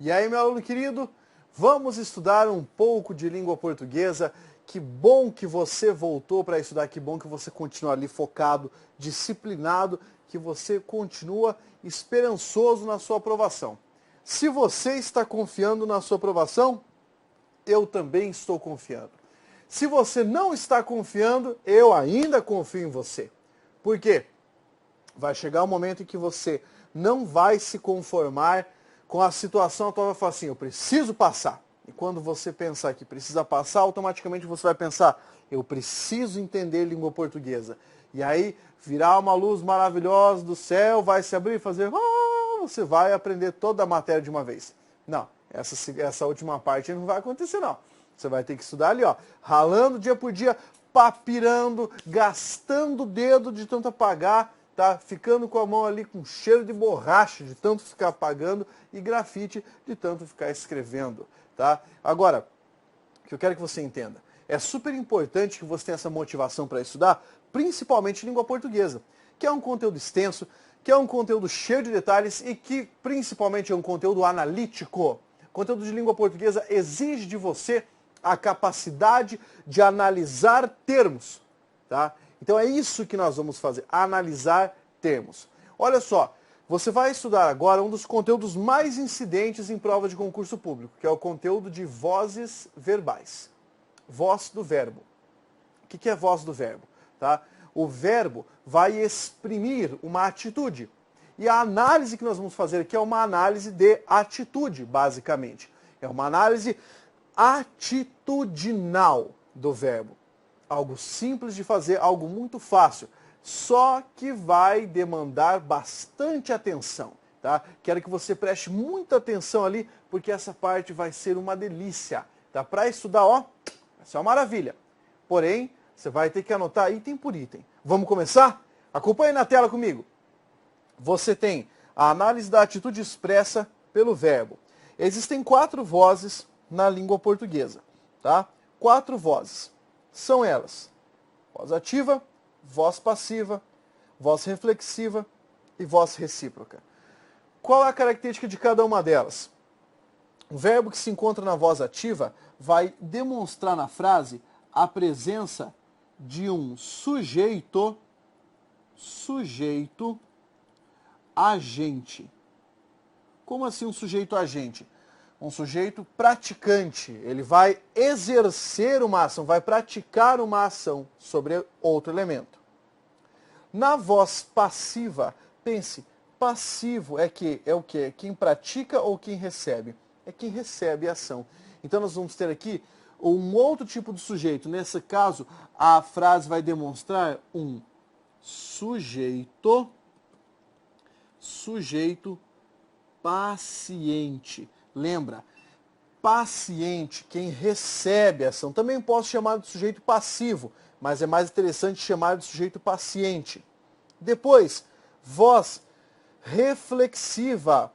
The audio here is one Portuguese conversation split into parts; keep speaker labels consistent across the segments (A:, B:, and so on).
A: E aí, meu aluno querido, vamos estudar um pouco de língua portuguesa. Que bom que você voltou para estudar, que bom que você continua ali focado, disciplinado, que você continua esperançoso na sua aprovação. Se você está confiando na sua aprovação, eu também estou confiando. Se você não está confiando, eu ainda confio em você. Por quê? Vai chegar um momento em que você não vai se conformar com a situação atual, vai falar assim, eu preciso passar. E quando você pensar que precisa passar, automaticamente você vai pensar, eu preciso entender língua portuguesa. E aí virá uma luz maravilhosa do céu, vai se abrir e fazer, você vai aprender toda a matéria de uma vez. Não, essa última parte não vai acontecer não. Você vai ter que estudar ali, ó, ralando dia por dia, papirando, gastando o dedo de tanto apagar, tá? Ficando com a mão ali com cheiro de borracha, de tanto ficar apagando, e grafite, de tanto ficar escrevendo, tá? Agora, o que eu quero que você entenda, é super importante que você tenha essa motivação para estudar, principalmente língua portuguesa, que é um conteúdo extenso, que é um conteúdo cheio de detalhes e que principalmente é um conteúdo analítico. O conteúdo de língua portuguesa exige de você a capacidade de analisar termos, tá? Então é isso que nós vamos fazer, analisar termos. Olha só, você vai estudar agora um dos conteúdos mais incidentes em prova de concurso público, que é o conteúdo de vozes verbais. Voz do verbo. O que é voz do verbo? Tá? O verbo vai exprimir uma atitude. E a análise que nós vamos fazer aqui é uma análise de atitude, basicamente. É uma análise atitudinal do verbo. Algo simples de fazer, algo muito fácil. Só que vai demandar bastante atenção, tá? Quero que você preste muita atenção ali, porque essa parte vai ser uma delícia, tá? Para estudar, ó, vai ser uma maravilha. Porém, você vai ter que anotar item por item. Vamos começar? Acompanhe na tela comigo. Você tem a análise da atitude expressa pelo verbo. Existem 4 vozes na língua portuguesa, tá? 4 vozes. São elas: voz ativa, voz passiva, voz reflexiva e voz recíproca. Qual é a característica de cada uma delas? O verbo que se encontra na voz ativa vai demonstrar na frase a presença de um sujeito agente. Como assim um sujeito agente? Um sujeito praticante. Ele vai exercer uma ação, vai praticar uma ação sobre outro elemento. Na voz passiva, pense, passivo é o quê? Quem pratica ou quem recebe? É quem recebe a ação. Então nós vamos ter aqui um outro tipo de sujeito. Nesse caso, a frase vai demonstrar um sujeito paciente. Lembra, paciente, quem recebe a ação. Também posso chamar de sujeito passivo, mas é mais interessante chamar de sujeito paciente. Depois, voz reflexiva.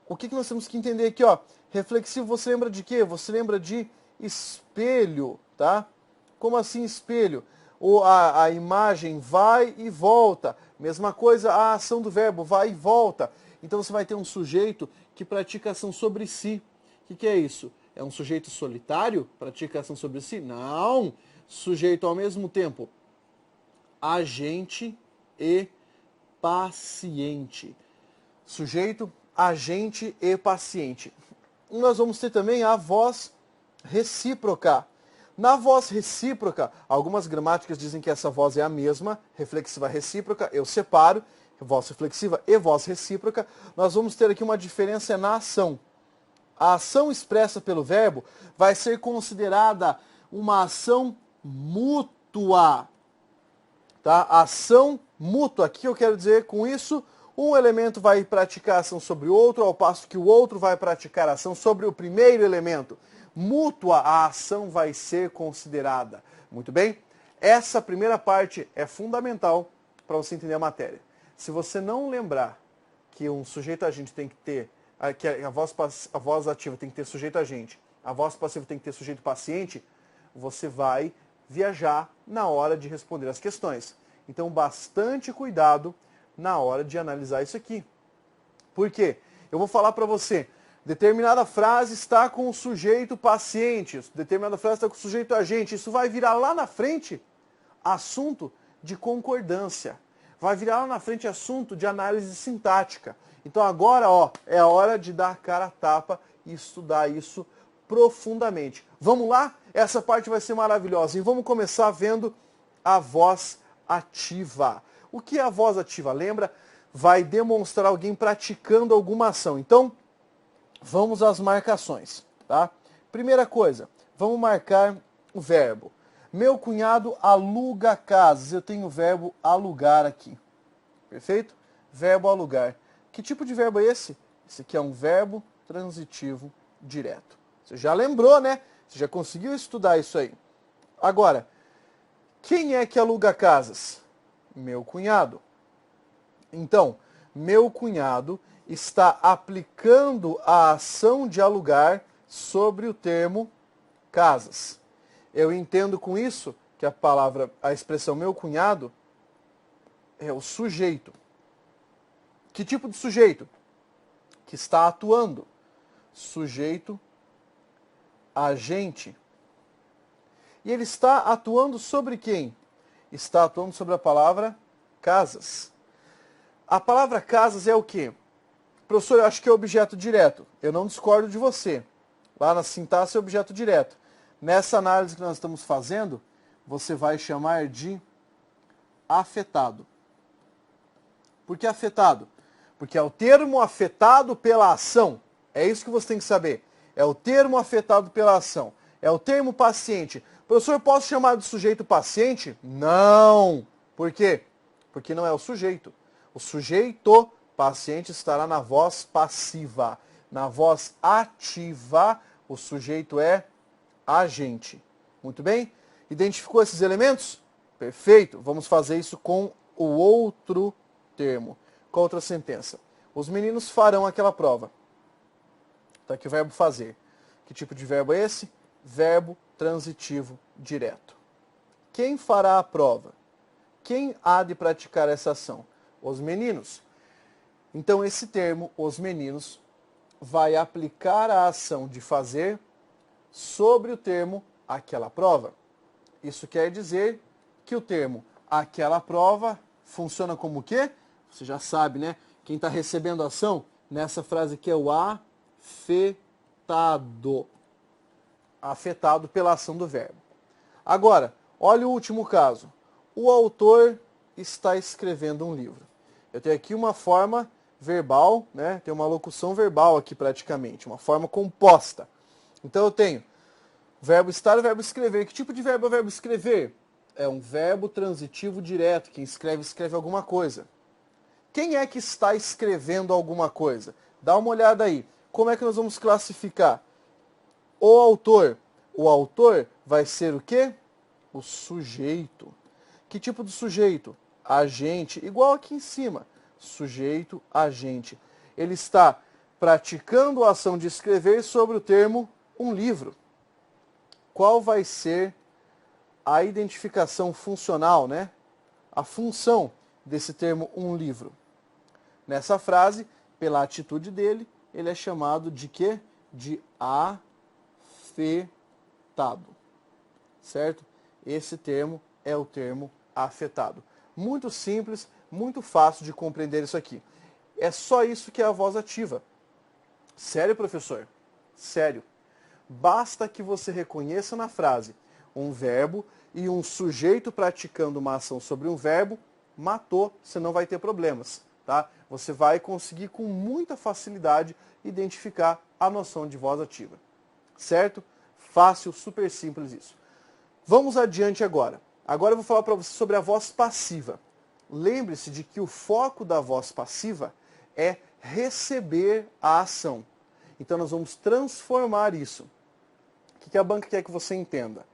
A: O que nós temos que entender aqui, ó? Reflexivo, você lembra de quê? Você lembra de espelho, tá? Como assim espelho? A imagem vai e volta. Mesma coisa, a ação do verbo vai e volta. Então você vai ter um sujeito que pratica ação sobre si. O que é isso? É um sujeito solitário? Pratica ação sobre si? Não! Sujeito ao mesmo tempo agente e paciente. Sujeito, agente e paciente. Nós vamos ter também a voz recíproca. Na voz recíproca, algumas gramáticas dizem que essa voz é a mesma, reflexiva recíproca, eu separo, voz reflexiva e voz recíproca. Nós vamos ter aqui uma diferença na ação. A ação expressa pelo verbo vai ser considerada uma ação mútua. Tá? Ação mútua. O que eu quero dizer com isso? Um elemento vai praticar ação sobre o outro, ao passo que o outro vai praticar ação sobre o primeiro elemento. Mútua a ação vai ser considerada. Muito bem? Essa primeira parte é fundamental para você entender a matéria. Se você não lembrar que um sujeito agente tem que ter, que a voz ativa tem que ter sujeito agente, a voz passiva tem que ter sujeito paciente, você vai viajar na hora de responder as questões. Então, bastante cuidado na hora de analisar isso aqui. Por quê? Eu vou falar para você, Determinada frase está com o sujeito paciente, determinada frase está com o sujeito agente. Isso vai virar lá na frente assunto de concordância. Vai virar lá na frente assunto de análise sintática. Então agora, é a hora de dar cara a tapa e estudar isso profundamente. Vamos lá? Essa parte vai ser maravilhosa. E vamos começar vendo a voz ativa. O que é a voz ativa? Lembra? Vai demonstrar alguém praticando alguma ação. Então, vamos às marcações, tá? Primeira coisa, vamos marcar o verbo. Meu cunhado aluga casas. Eu tenho o verbo alugar aqui. Perfeito? Verbo alugar. Que tipo de verbo é esse? Esse aqui é um verbo transitivo direto. Você já lembrou, né? Você já conseguiu estudar isso aí. Agora, quem é que aluga casas? Meu cunhado. Então, meu cunhado está aplicando a ação de alugar sobre o termo casas. Eu entendo com isso que a expressão meu cunhado é o sujeito. Que tipo de sujeito? Que está atuando. Sujeito, agente. E ele está atuando sobre quem? Está atuando sobre a palavra casas. A palavra casas é o quê? Professor, eu acho que é objeto direto. Eu não discordo de você. Lá na sintaxe é objeto direto. Nessa análise que nós estamos fazendo, você vai chamar de afetado. Por que afetado? Porque é o termo afetado pela ação. É isso que você tem que saber. É o termo afetado pela ação. É o termo paciente. Professor, posso chamar de sujeito paciente? Não. Por quê? Porque não é o sujeito. O sujeito paciente estará na voz passiva. Na voz ativa, o sujeito é agente. Muito bem? Identificou esses elementos? Perfeito. Vamos fazer isso com o outro termo. Com a outra sentença. Os meninos farão aquela prova. Está aqui o verbo fazer. Que tipo de verbo é esse? Verbo transitivo direto. Quem fará a prova? Quem há de praticar essa ação? Os meninos. Então, esse termo, os meninos, vai aplicar a ação de fazer sobre o termo aquela prova. Isso quer dizer que o termo aquela prova funciona como o quê? Você já sabe, né? Quem está recebendo a ação, nessa frase aqui é o afetado. Afetado pela ação do verbo. Agora, olha o último caso. O autor está escrevendo um livro. Eu tenho aqui uma forma verbal, né? Tem uma locução verbal aqui praticamente, uma forma composta. Então eu tenho verbo estar e verbo escrever. Que tipo de verbo é o verbo escrever? É um verbo transitivo direto. Quem escreve, escreve alguma coisa. Quem é que está escrevendo alguma coisa? Dá uma olhada aí. Como é que nós vamos classificar? O autor. O autor vai ser o quê? O sujeito. Que tipo de sujeito? Agente. Igual aqui em cima. Sujeito, agente. Ele está praticando a ação de escrever sobre o termo um livro. Qual vai ser a identificação funcional, né? A função desse termo um livro? Nessa frase, pela atitude dele, ele é chamado de quê? De afetado. Certo? Esse termo é o termo afetado. Muito simples, muito fácil de compreender isso aqui. É só isso que é a voz ativa. Sério, professor? Sério. Basta que você reconheça na frase um verbo e um sujeito praticando uma ação sobre um verbo, matou, você não vai ter problemas. Tá? Você vai conseguir com muita facilidade identificar a noção de voz ativa. Certo? Fácil, super simples isso. Vamos adiante agora. Agora eu vou falar para você sobre a voz passiva. Lembre-se de que o foco da voz passiva é receber a ação. Então nós vamos transformar isso. O que a banca quer que você entenda?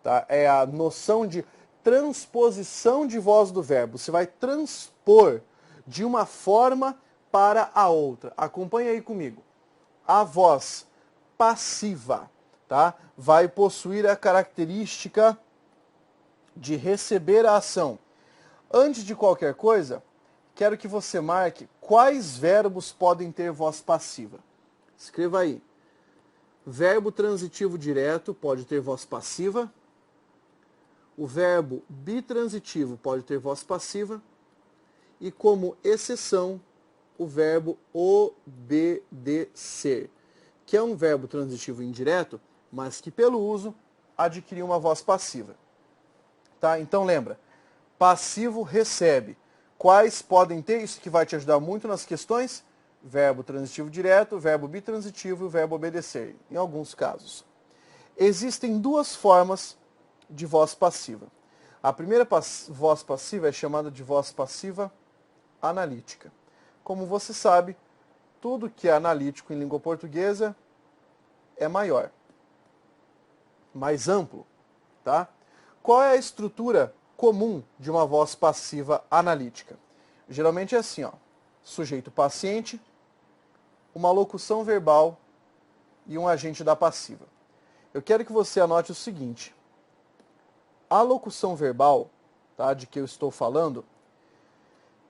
A: Tá? É a noção de transposição de voz do verbo. Você vai transpor de uma forma para a outra. Acompanhe aí comigo. A voz passiva, tá? Vai possuir a característica de receber a ação. Antes de qualquer coisa, quero que você marque quais verbos podem ter voz passiva. Escreva aí. Verbo transitivo direto pode ter voz passiva. O verbo bitransitivo pode ter voz passiva. E como exceção, o verbo obedecer, que é um verbo transitivo indireto, mas que pelo uso adquiriu uma voz passiva. Tá? Então lembra, passivo recebe. Quais podem ter? Isso que vai te ajudar muito nas questões. Verbo transitivo direto, verbo bitransitivo e o verbo obedecer, em alguns casos. Existem duas formas de voz passiva. A primeira voz passiva é chamada de voz passiva analítica. Como você sabe, tudo que é analítico em língua portuguesa é maior, mais amplo, tá? Qual é a estrutura comum de uma voz passiva analítica? Geralmente é assim, ó, sujeito paciente, uma locução verbal e um agente da passiva. Eu quero que você anote o seguinte. A locução verbal, tá, de que eu estou falando,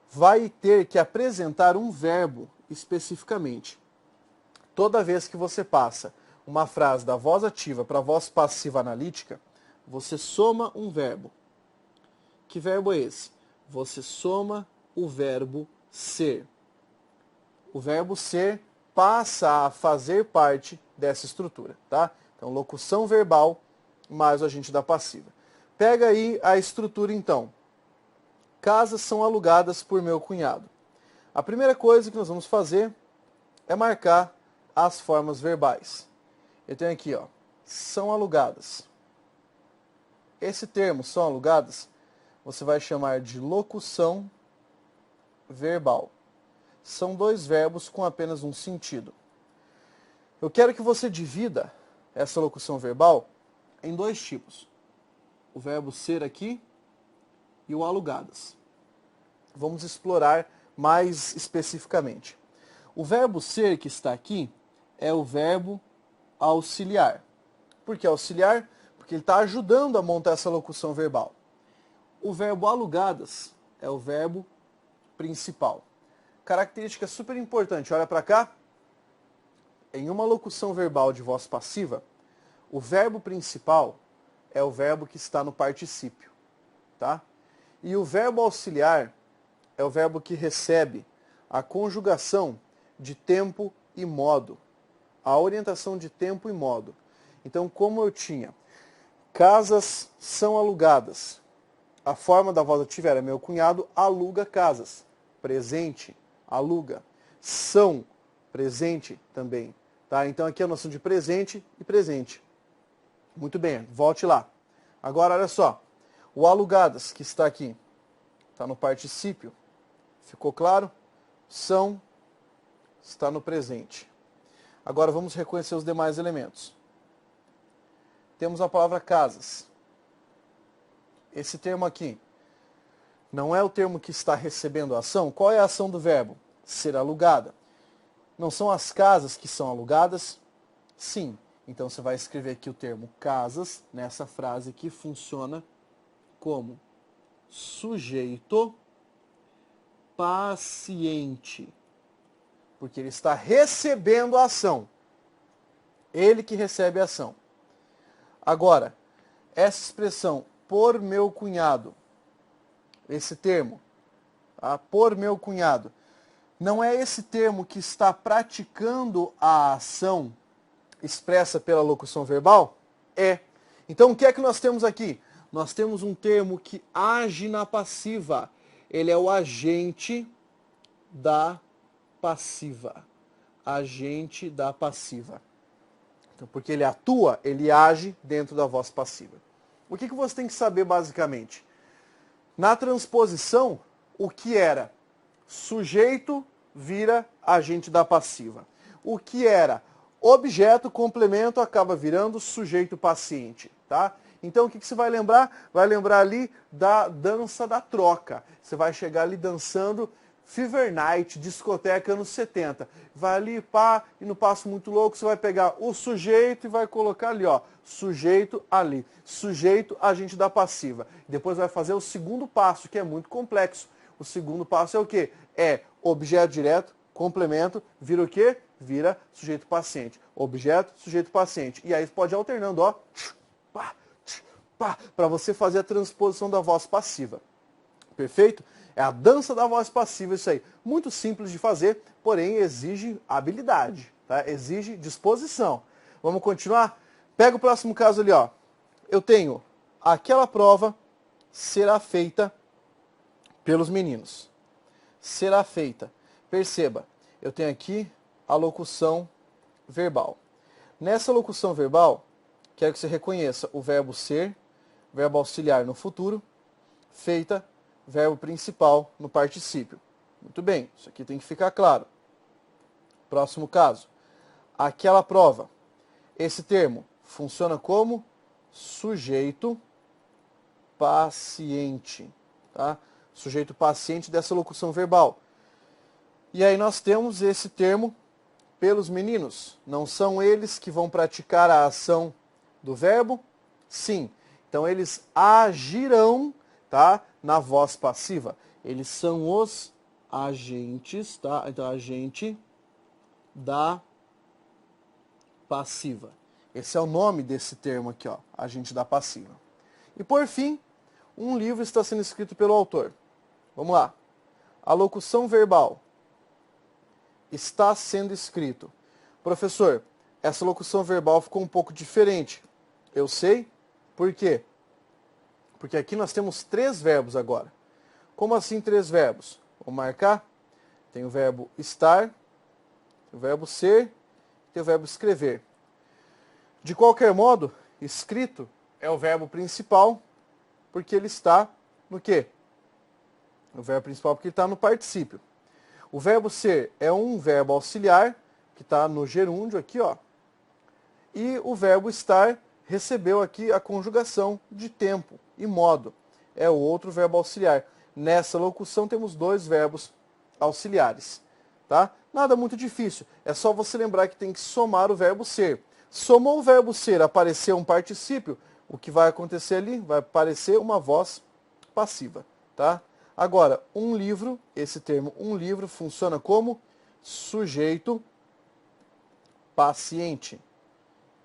A: vai ter que apresentar um verbo especificamente. Toda vez que você passa uma frase da voz ativa para a voz passiva analítica, você soma um verbo. Que verbo é esse? Você soma o verbo ser. O verbo ser passa a fazer parte dessa estrutura, tá? Então, locução verbal mais o agente da passiva. Pega aí a estrutura, então. Casas são alugadas por meu cunhado. A primeira coisa que nós vamos fazer é marcar as formas verbais. Eu tenho aqui, ó, são alugadas. Esse termo, são alugadas, você vai chamar de locução verbal. São dois verbos com apenas um sentido. Eu quero que você divida essa locução verbal em dois tipos. O verbo ser aqui e o alugadas. Vamos explorar mais especificamente. O verbo ser que está aqui é o verbo auxiliar. Por que auxiliar? Porque ele está ajudando a montar essa locução verbal. O verbo alugadas é o verbo principal. Característica super importante, olha para cá. Em uma locução verbal de voz passiva, o verbo principal é o verbo que está no particípio, tá? E o verbo auxiliar é o verbo que recebe a conjugação de tempo e modo, a orientação de tempo e modo. Então, como eu tinha casas são alugadas, a forma da voz ativa era meu cunhado aluga casas, presente, aluga, são, presente também, tá? Então aqui é a noção de presente e presente. Muito bem, volte lá. Agora, olha só, o alugadas que está aqui, está no particípio, ficou claro? São, está no presente. Agora vamos reconhecer os demais elementos. Temos a palavra casas. Esse termo aqui não é o termo que está recebendo a ação. Qual é a ação do verbo? Ser alugada. Não são as casas que são alugadas? Sim. Então você vai escrever aqui o termo casas nessa frase que funciona como sujeito paciente. Porque ele está recebendo a ação. Ele que recebe a ação. Agora, essa expressão por meu cunhado, esse termo, tá? Por meu cunhado, não é esse termo que está praticando a ação expressa pela locução verbal? É. Então o que é que nós temos aqui? Nós temos um termo que age na passiva. Ele é o agente da passiva. Agente da passiva. Então, porque ele atua, ele age dentro da voz passiva. O que você tem que saber basicamente? Na transposição, o que era sujeito vira agente da passiva. O que era objeto, complemento, acaba virando sujeito paciente, tá? Então o que você vai lembrar? Vai lembrar ali da dança da troca. Você vai chegar ali dançando Fever Night, discoteca anos 70. Vai ali, pá, e no passo muito louco, você vai pegar o sujeito e vai colocar ali, ó, sujeito ali. Sujeito, agente da passiva. Depois vai fazer o segundo passo, que é muito complexo. O segundo passo é o quê? É objeto direto, complemento, vira o quê? vira sujeito paciente. Objeto, sujeito paciente. E aí pode ir alternando, ó, para você fazer a transposição da voz passiva. Perfeito? É a dança da voz passiva isso aí. Muito simples de fazer, porém exige habilidade, tá? Exige disposição. Vamos continuar? Pega o próximo caso ali, ó. Eu tenho aquela prova será feita pelos meninos. Será feita. Perceba, eu tenho aqui a locução verbal. Nessa locução verbal, quero que você reconheça o verbo ser, verbo auxiliar no futuro, feita, verbo principal no particípio. Muito bem, isso aqui tem que ficar claro. Próximo caso. Aquela prova. Esse termo funciona como sujeito paciente. Tá? Sujeito paciente dessa locução verbal. E aí nós temos esse termo pelos meninos. Não são eles que vão praticar a ação do verbo? Sim. Então eles agirão, tá, na voz passiva. Eles são os agentes, tá? Então agente da passiva. Esse é o nome desse termo aqui, ó, agente da passiva. E por fim, um livro está sendo escrito pelo autor. Vamos lá. A locução verbal está sendo escrito. Professor, essa locução verbal ficou um pouco diferente. Eu sei. Por quê? Porque aqui nós temos 3 verbos agora. Como assim 3 verbos? Vou marcar. Tem o verbo estar, o verbo ser, tem o verbo escrever. De qualquer modo, escrito é o verbo principal, porque ele está no quê? O verbo principal porque ele está no particípio. O verbo ser é um verbo auxiliar, que está no gerúndio aqui, ó. E o verbo estar recebeu aqui a conjugação de tempo e modo. É o outro verbo auxiliar. Nessa locução temos 2 verbos auxiliares. Tá? Nada muito difícil. É só você lembrar que tem que somar o verbo ser. Somou o verbo ser, apareceu um particípio, o que vai acontecer ali? Vai aparecer uma voz passiva. Tá? Agora, um livro, esse termo um livro funciona como sujeito paciente.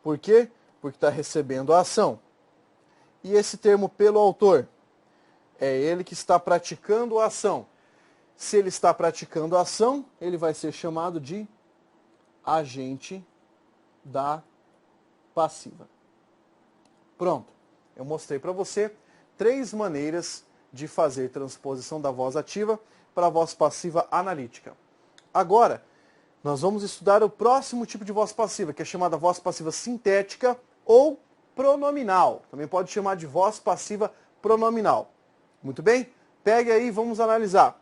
A: Por quê? Porque está recebendo a ação. E esse termo pelo autor? É ele que está praticando a ação. Se ele está praticando a ação, ele vai ser chamado de agente da passiva. Pronto. Eu mostrei para você 3 maneiras de fazer transposição da voz ativa para a voz passiva analítica. Agora, nós vamos estudar o próximo tipo de voz passiva, que é chamada voz passiva sintética ou pronominal. Também pode chamar de voz passiva pronominal. Muito bem? Pegue aí e vamos analisar.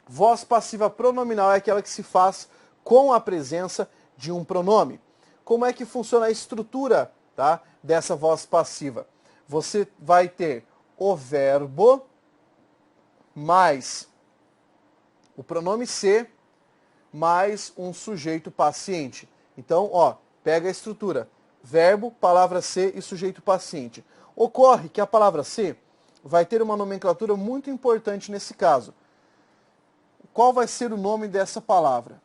A: Voz passiva pronominal é aquela que se faz com a presença de um pronome. Como é que funciona a estrutura, tá, dessa voz passiva? Você vai ter o verbo mais o pronome ser mais um sujeito paciente. Então, ó, pega a estrutura. Verbo, palavra ser e sujeito paciente. Ocorre que a palavra ser vai ter uma nomenclatura muito importante nesse caso. Qual vai ser o nome dessa palavra?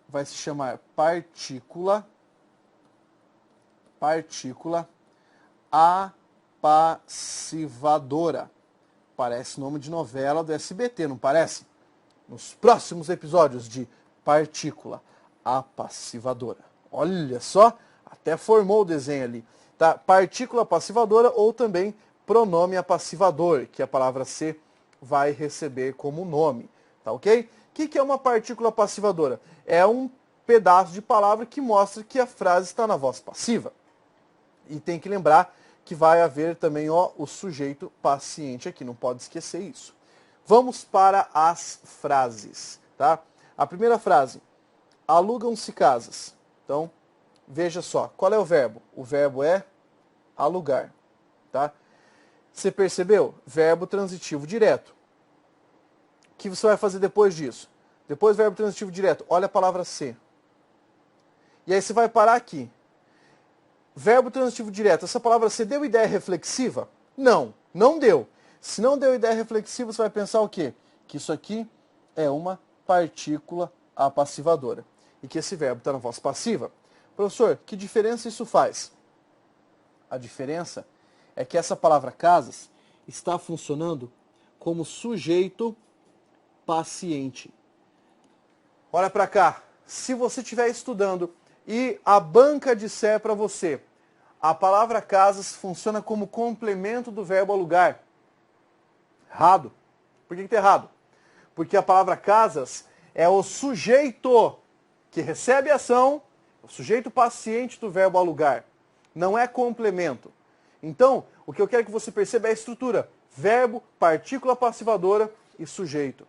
A: Vai se chamar partícula apassivadora. Parece nome de novela do SBT, não parece? Nos próximos episódios de partícula apassivadora. Olha só, até formou o desenho ali. Tá? Partícula apassivadora ou também pronome apassivador, que a palavra ser vai receber como nome. Tá ok? O que é uma partícula apassivadora? É um pedaço de palavra que mostra que a frase está na voz passiva. E tem que lembrar que vai haver também, ó, o sujeito paciente aqui, não pode esquecer isso. Vamos para as frases, tá? A primeira frase, alugam-se casas. Então, veja só, qual é o verbo? O verbo é alugar, tá? Você percebeu? Verbo transitivo direto. O que você vai fazer depois disso? Depois do verbo transitivo direto, olha a palavra ser. E aí você vai parar aqui. Verbo transitivo direto, essa palavra ser deu ideia reflexiva? Não, não deu. Se não deu ideia reflexiva, você vai pensar o quê? Que isso aqui é uma partícula apassivadora. e que esse verbo está na voz passiva. Professor, que diferença isso faz? A diferença é que essa palavra casas está funcionando como sujeito paciente. Olha para cá, se você estiver estudando e a banca disser para você, a palavra casas funciona como complemento do verbo alugar. Errado. Por que está errado? Porque a palavra casas é o sujeito que recebe a ação, o sujeito paciente do verbo alugar. Não é complemento. Então, o que eu quero que você perceba é a estrutura. Verbo, partícula passivadora e sujeito.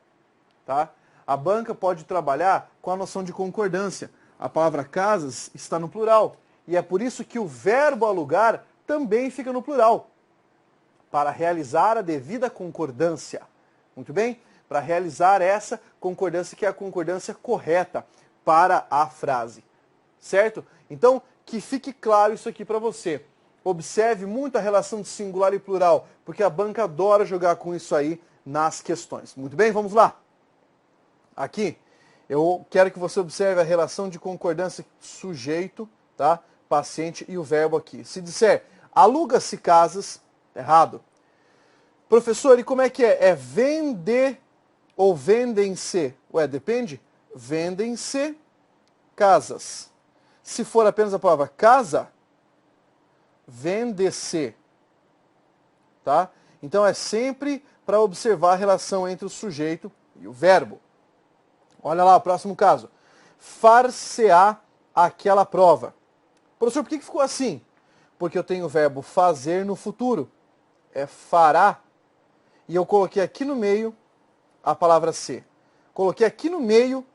A: Tá? A banca pode trabalhar com a noção de concordância. A palavra casas está no plural. E é por isso que o verbo alugar também fica no plural. Para realizar a devida concordância. Muito bem? Para realizar essa concordância, que é a concordância correta para a frase. Certo? Então, que fique claro isso aqui para você. Observe muito a relação de singular e plural, porque a banca adora jogar com isso aí nas questões. Muito bem? Vamos lá. Aqui, eu quero que você observe a relação de concordância sujeito, tá? Paciente e o verbo aqui. Se disser, aluga-se casas, errado. Professor, e como é que é? É vender ou vendem-se? Ué, depende. Vendem-se casas. Se for apenas a palavra casa, vende-se. Tá? Então é sempre para observar a relação entre o sujeito e o verbo. Olha lá, o próximo caso. Far-se-á aquela prova. Professor, por que ficou assim? Porque eu tenho o verbo fazer no futuro. É fará. E eu coloquei aqui no meio a palavra ser. Coloquei aqui no meio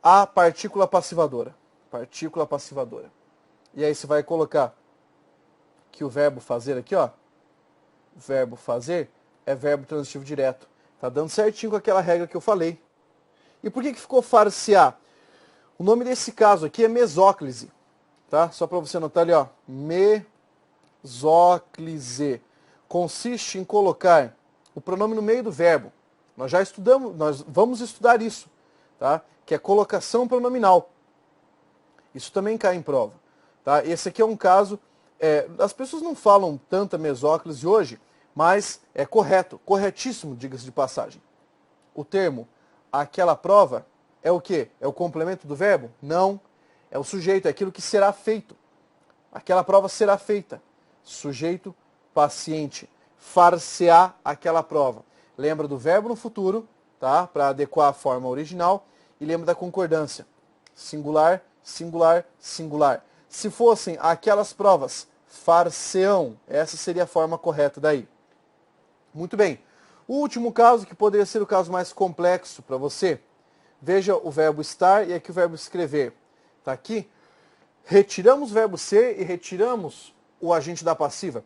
A: a partícula passivadora. Partícula passivadora. E aí você vai colocar que o verbo fazer aqui, ó. Verbo fazer é verbo transitivo direto. Tá dando certinho com aquela regra que eu falei. E por que ficou far-se-á? O nome desse caso aqui é mesóclise. Tá? Só para você anotar ali, ó. Mesóclise. Consiste em colocar o pronome no meio do verbo. Nós já estudamos, nós vamos estudar isso, tá? Que é colocação pronominal. Isso também cai em prova. Tá? Esse aqui é um caso, as pessoas não falam tanta mesóclise hoje, mas é correto, corretíssimo, diga-se de passagem. O termo aquela prova é o quê? É o complemento do verbo? Não. É o sujeito, é aquilo que será feito. Aquela prova será feita. Sujeito paciente. Far-se-á aquela prova. Lembra do verbo no futuro, tá? Para adequar a forma original. E lembra da concordância. Singular, singular, singular. Se fossem aquelas provas, far-se-ão. Essa seria a forma correta daí. Muito bem. O último caso, que poderia ser o caso mais complexo para você. Veja o verbo estar e aqui o verbo escrever. Está aqui. Retiramos o verbo ser e retiramos o agente da passiva.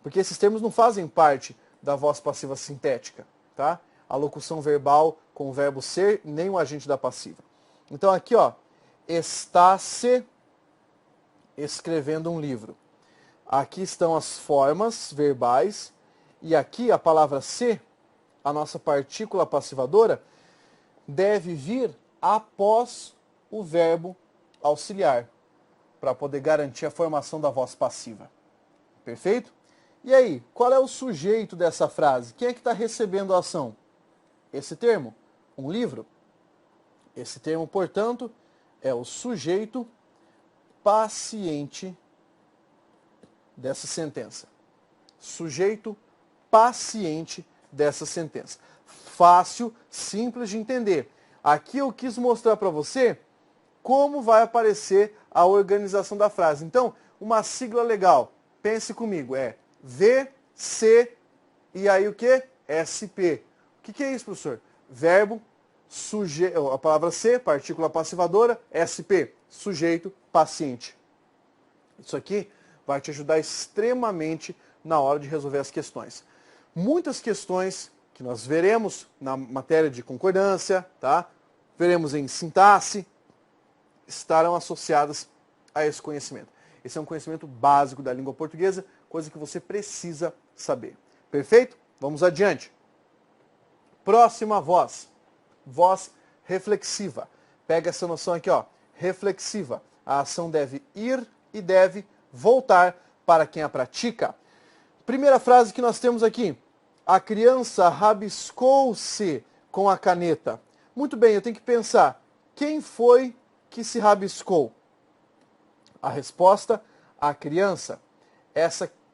A: Porque esses termos não fazem parte da voz passiva sintética. Tá? A locução verbal com o verbo ser, nem o agente da passiva. Então aqui, ó, está-se escrevendo um livro. Aqui estão as formas verbais. E aqui a palavra se, a nossa partícula passivadora, deve vir após o verbo auxiliar, para poder garantir a formação da voz passiva. Perfeito? E aí, qual é o sujeito dessa frase? Quem é que está recebendo a ação? Esse termo? Um livro? Esse termo, portanto, é o sujeito paciente dessa sentença. Sujeito paciente dessa sentença. Fácil, simples de entender. Aqui eu quis mostrar para você como vai aparecer a organização da frase. Então, uma sigla legal, pense comigo, é V, C e aí o que? SP. O que é isso, professor? Verbo, sujeito, a palavra ser, partícula passivadora, SP, sujeito, paciente. Isso aqui vai te ajudar extremamente na hora de resolver as questões. Muitas questões que nós veremos na matéria de concordância, tá? Veremos em sintaxe, estarão associadas a esse conhecimento. Esse é um conhecimento básico da língua portuguesa, coisa que você precisa saber. Perfeito? Vamos adiante. Próxima voz. Voz reflexiva. Pega essa noção aqui, ó. reflexiva. A ação deve ir e deve voltar para quem a pratica. Primeira frase que nós temos aqui. A criança rabiscou-se com a caneta. Muito bem, eu tenho que pensar. Quem foi que se rabiscou? A resposta, a criança.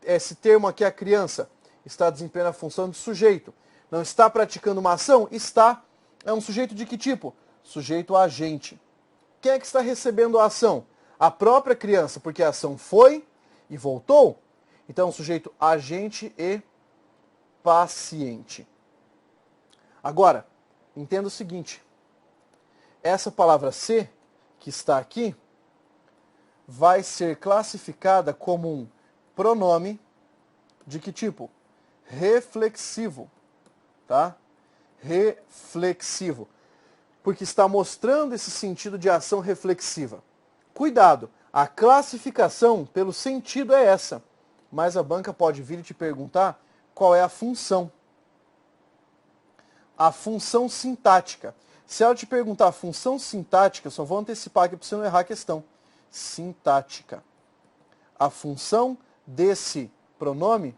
A: Esse termo aqui, a criança, está desempenhando a função de sujeito. Não está praticando uma ação? Está. É um sujeito de que tipo? Sujeito agente. Quem é que está recebendo a ação? A própria criança, porque a ação foi e voltou. Então, sujeito agente e paciente. Agora, entenda o seguinte. Essa palavra ser, que está aqui, vai ser classificada como um pronome de que tipo? Reflexivo. Tá? Reflexivo. Porque está mostrando esse sentido de ação reflexiva. Cuidado, a classificação pelo sentido é essa. Mas a banca pode vir e te perguntar qual é a função. A função sintática. Se ela te perguntar a função sintática, só vou antecipar aqui para você não errar a questão. Sintática. A função desse pronome,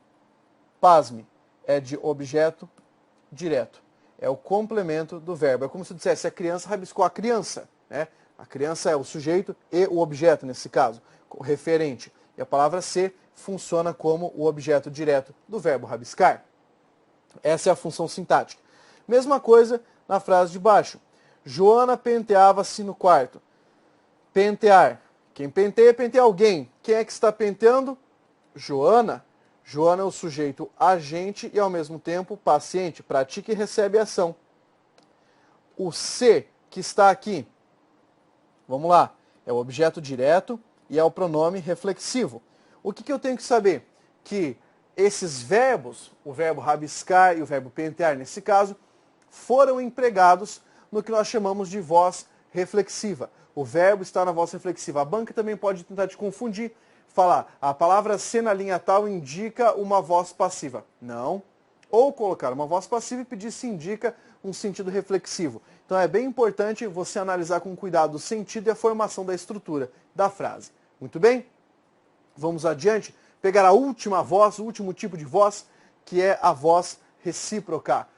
A: pasme, é de objeto direto. É o complemento do verbo. É como se eu dissesse, a criança rabiscou a criança. Né? A criança é o sujeito e o objeto, nesse caso, o referente. E a palavra ser funciona como o objeto direto do verbo rabiscar. Essa é a função sintática. Mesma coisa na frase de baixo. Joana penteava-se no quarto. Pentear. Quem penteia, penteia alguém. Quem é que está penteando? Joana. Joana é o sujeito agente e, ao mesmo tempo, paciente. Pratica e recebe ação. O ser que está aqui, vamos lá, é o objeto direto e é o pronome reflexivo. O que eu tenho que saber? Que esses verbos, o verbo rabiscar e o verbo pentear, nesse caso, foram empregados no que nós chamamos de voz reflexiva. O verbo está na voz reflexiva. A banca também pode tentar te confundir, falar, a palavra ser na linha tal indica uma voz passiva. Não. Ou colocar uma voz passiva e pedir se indica um sentido reflexivo. Então é bem importante você analisar com cuidado o sentido e a formação da estrutura da frase. Muito bem? Vamos adiante. Pegar a última voz, o último tipo de voz, que é a voz recíproca.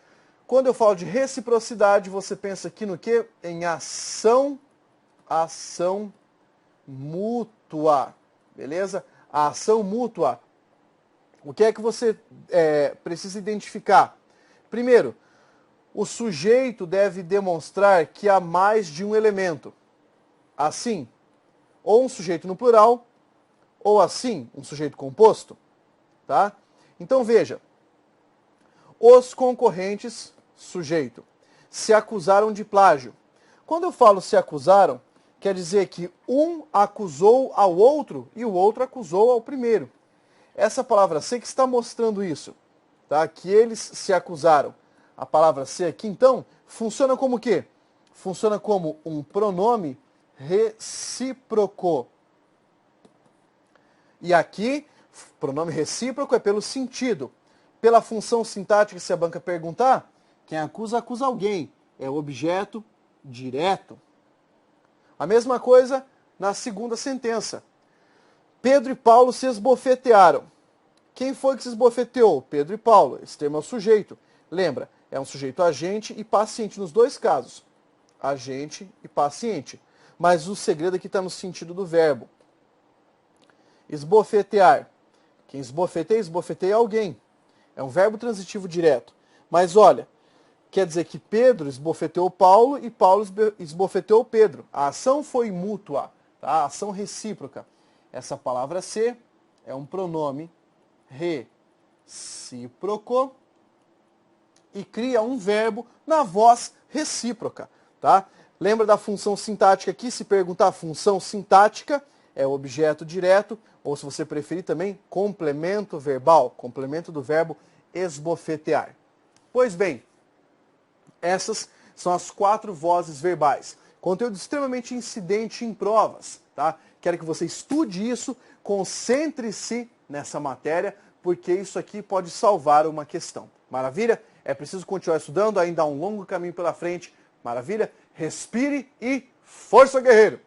A: Quando eu falo de reciprocidade, você pensa aqui no quê? Em ação mútua. Beleza? A ação mútua. O que é que você precisa identificar? Primeiro, o sujeito deve demonstrar que há mais de um elemento. Assim, ou um sujeito no plural, ou assim, um sujeito composto. Tá? Então veja, os concorrentes, sujeito, se acusaram de plágio. Quando eu falo se acusaram, quer dizer que um acusou ao outro e o outro acusou ao primeiro. Essa palavra ser que está mostrando isso, tá? Que eles se acusaram. A palavra ser aqui, então, funciona como o quê? Funciona como um pronome recíproco. E aqui, pronome recíproco é pelo sentido. Pela função sintática, se a banca perguntar, quem acusa, acusa alguém. É o objeto direto. A mesma coisa na segunda sentença. Pedro e Paulo se esbofetearam. Quem foi que se esbofeteou? Pedro e Paulo. Esse termo é o sujeito. Lembra, é um sujeito agente e paciente nos dois casos. Agente e paciente. Mas o segredo aqui está no sentido do verbo. Esbofetear. Quem esbofeteia, esbofeteia alguém. É um verbo transitivo direto. Mas olha, quer dizer que Pedro esbofeteou Paulo e Paulo esbofeteou Pedro. A ação foi mútua, tá? A ação recíproca. Essa palavra ser é um pronome recíproco e cria um verbo na voz recíproca, tá? Lembra da função sintática aqui? Se perguntar a função sintática, é o objeto direto, ou se você preferir também, complemento verbal, complemento do verbo esbofetear. Pois bem, essas são as 4 vozes verbais. Conteúdo extremamente incidente em provas, tá? Quero que você estude isso, concentre-se nessa matéria, porque isso aqui pode salvar uma questão. Maravilha? É preciso continuar estudando, ainda há um longo caminho pela frente. Maravilha? Respire e força, guerreiro!